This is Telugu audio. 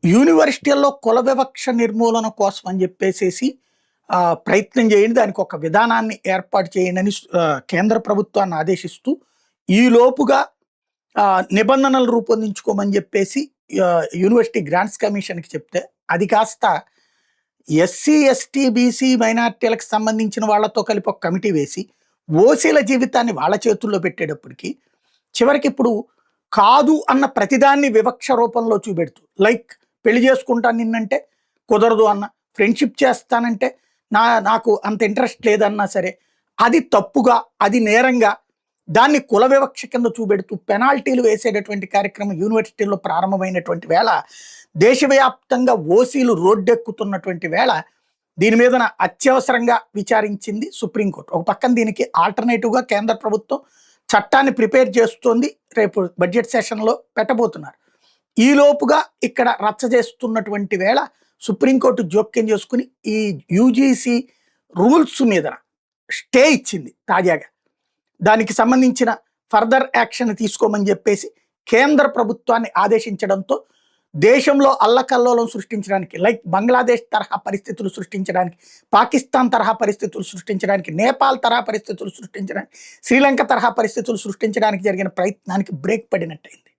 యూనివర్సిటీల్లో కుల వివక్ష నిర్మూలన కోసం అని చెప్పేసేసి ప్రయత్నం చేయండి. దానికి ఒక విధానాన్ని ఏర్పాటు చేయండి అని కేంద్ర ప్రభుత్వాన్ని ఆదేశిస్తూ ఈ లోపుగా నిబంధనలు రూపొందించుకోమని చెప్పేసి యూనివర్సిటీ గ్రాంట్స్ కమిషన్కి చెప్తే అది కాస్త ఎస్సీ, ఎస్టీ, బీసీ మైనార్టీలకు సంబంధించిన వాళ్ళతో కలిపి ఒక కమిటీ వేసి ఓసీల జీవితాన్ని వాళ్ళ చేతుల్లో పెట్టేటప్పటికి చివరికి ఇప్పుడు కాదు అన్న ప్రతిదాన్ని వివక్ష రూపంలో చూపెడుతూ లైక్ పెళ్లి చేసుకుంటాను నిన్నంటే కుదరదు అన్న, ఫ్రెండ్షిప్ చేస్తానంటే నాకు అంత ఇంట్రెస్ట్ లేదన్నా సరే అది తప్పుగా, అది నేరంగా దాన్ని కుల వివక్ష కింద చూపెడుతూ పెనాల్టీలు వేసేటటువంటి కార్యక్రమం యూనివర్సిటీల్లో ప్రారంభమైనటువంటి వేళ దేశవ్యాప్తంగా ఓసీలు రోడ్డెక్కుతున్నటువంటి వేళ దీని మీద అత్యవసరంగా విచారించింది సుప్రీంకోర్టు. ఒక పక్కన దీనికి ఆల్టర్నేటివ్గా కేంద్ర ప్రభుత్వం చట్టాన్ని ప్రిపేర్ చేస్తోంది, రేపు బడ్జెట్ సెషన్లో పెట్టబోతున్నారు. ఈలోపుగా ఇక్కడ రచ్చ చేస్తున్నటువంటి వేళ సుప్రీంకోర్టు జోక్యం చేసుకుని ఈ యూజీసీ రూల్స్ మీద స్టే ఇచ్చింది తాజాగా. దానికి సంబంధించిన ఫర్దర్ యాక్షన్ తీసుకోమని చెప్పేసి కేంద్ర ప్రభుత్వాన్ని ఆదేశించడంతో దేశంలో అల్లకల్లోలం సృష్టించడానికి, లైక్ బంగ్లాదేశ్ తరహా పరిస్థితులు సృష్టించడానికి, పాకిస్తాన్ తరహా పరిస్థితులు సృష్టించడానికి, నేపాల్ తరహా పరిస్థితులు సృష్టించడానికి, శ్రీలంక తరహా పరిస్థితులు సృష్టించడానికి జరిగిన ప్రయత్నానికి బ్రేక్ పడినట్టయింది.